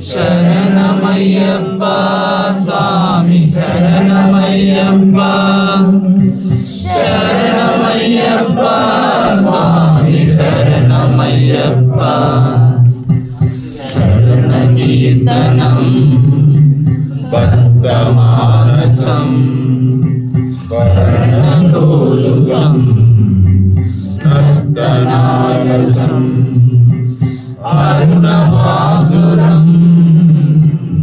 శరణమయ్యప్ప స్వామి శరణమయ్యప్ప శరణమయ్యప్ప స్వామి శరణమయ్యప్ప శరణ కీర్తనం భక్తమానసం వర్ణలోలుకం నర్తనాయసం అరుణవాసురం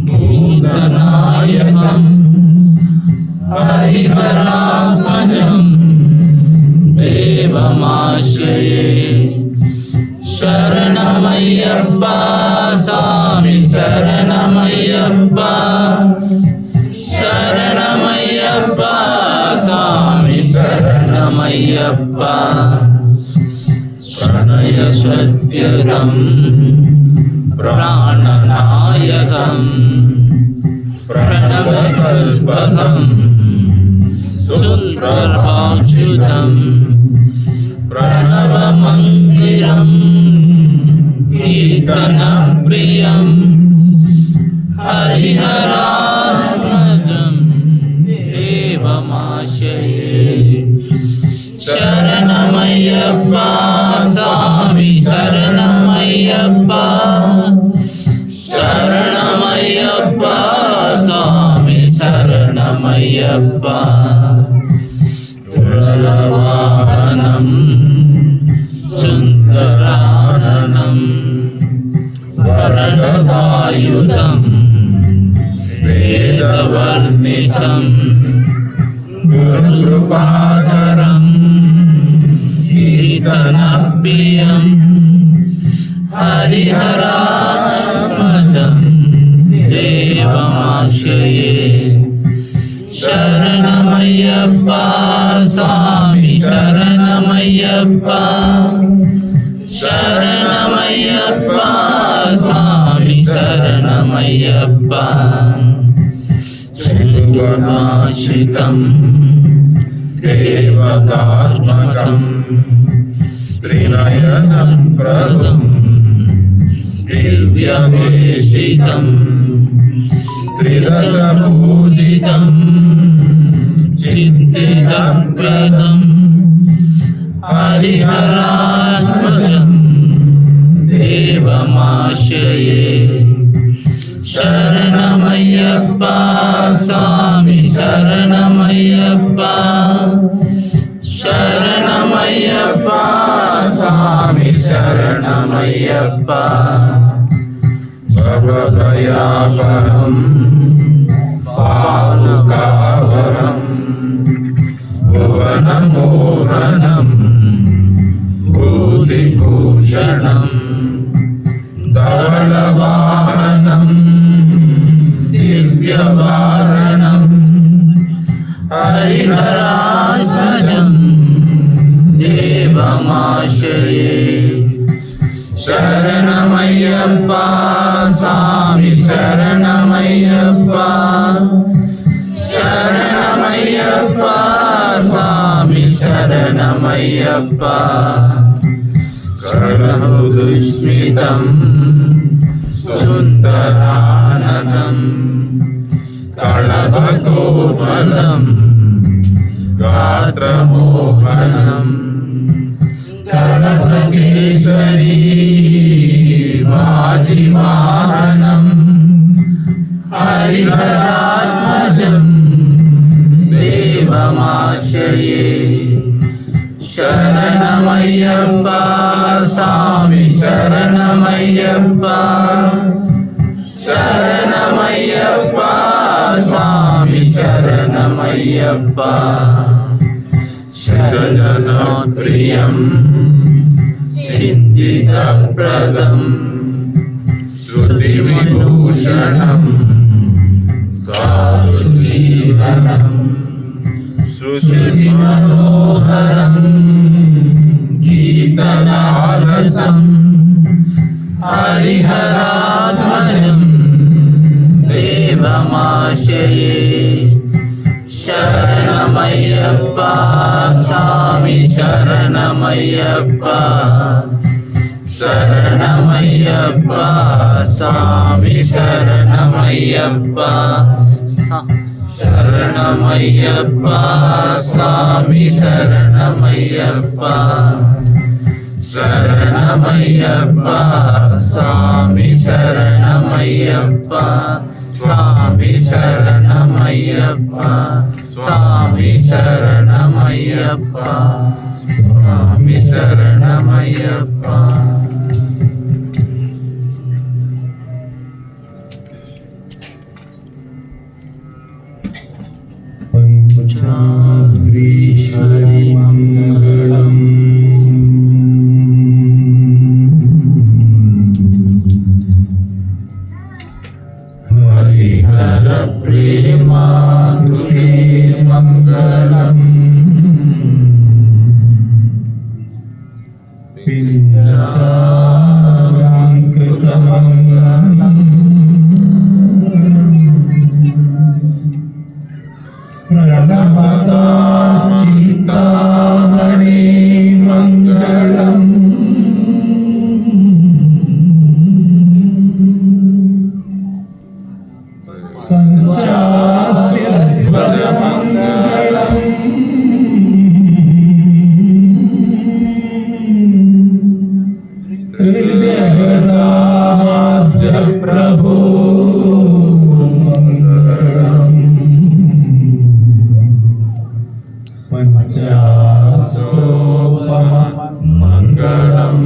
భూతనాయకం హరిహరాత్మజం దేవమాశ్రయే శరణమయ్యప్ప స్వామి శరణమయ్యప్ప శరణమయ్యప్ప స్వామి శరణమయ్యప్ప ప్రణయ సత్యదం ప్రాణనాయకం ప్రణవకల్పకం సుందరాచ్యుతం ప్రణవమందిరం కీర్తనప్రియం హరిహరాత్మజం దేవమాశ్రయే శరణమయ్యప్ప స్వామి శరణమయ్యప్ప శరణమయ్యప్ప స్వామి శరణమయ్యప్ప తురలవాహనం సుందరాననం వరదదాయుధం వేదవర్ణితం గురుకృపాధరం కీర్తనప్రియం హరిహరాత్మజం దేవమాశ్రయే శరణమయ్యప్ప స్వామి శరణమయ్యప్ప శరణమయ్యప్ప స్వామి శరణమయ్యప్ప శివం దేవతాత్మకం త్రినయనం ప్రదం దివ్యవేషితం త్రిదశభూజితం చిత్తిదప్రదం హరిహరాత్మజం దేవమాశ్రయే శరణమయ్యప్ప స్వామి శరణమయ్యప్ప శరణమయ్యప్ప స్వామి శరణమయ్యప్ప భవదయాపరం పాలుకావరం భువనమోహనం భూతిభూషణం ధవళవాహనం దివ్యవారణం హరిహరాత్మజం దేవమాశ్రయే శరణమయ్యప్ప స్వామి శరణమయ్యప్ప శరణమయ్యప్ప స్వామి శరణమయ్యప్ప కరహృదుస్మితం సుందరాననం కళభకోఫలం గాత్రమోహనం కళభకేశరీ వాజివాహనం హరిహరాత్మజం దేవమాశ్రయే శరణమయ్యప్ప స్వామి శరణమయ్యప్ప శరణమయ్యప్ప స్వామి శరణమయ్యప్ప శరణప్రియం చింతితప్రదం శృతివిభూషణం సాధుజీవనం శృతిమనోహరం గీతనారసం హరిహరాత్మజం దేవమాశ్రయే శరణమయ్యప్ప స్వామి శరణమయ్యప్ప శరణమయ్యప్ప స్వామి శరణమయ్యప్ప శరణమయ్యప్ప స్వామి శరణమయ్యప్ప శరణమయ్యప్ప స్వామి శరణమయ్యప్ప స్వామి శరణమయ్యప్ప స్వామి శరణమయ్యప్ప స్వామి శరణమయ్యప్ప. పంచాద్రీశ్వరి మంగళం హరిహర ప్రేమాంగులే మంగళం పించాలంకృతమంగళం ప్రణమతా చింతామణి మంగళం పంచాస్య ధ్వజ మంగళం త్రిజగదామాద్య ప్రభో మంగళం పంచాస్తోపమ మంగళం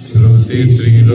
శృతి శ్రీలోలంకార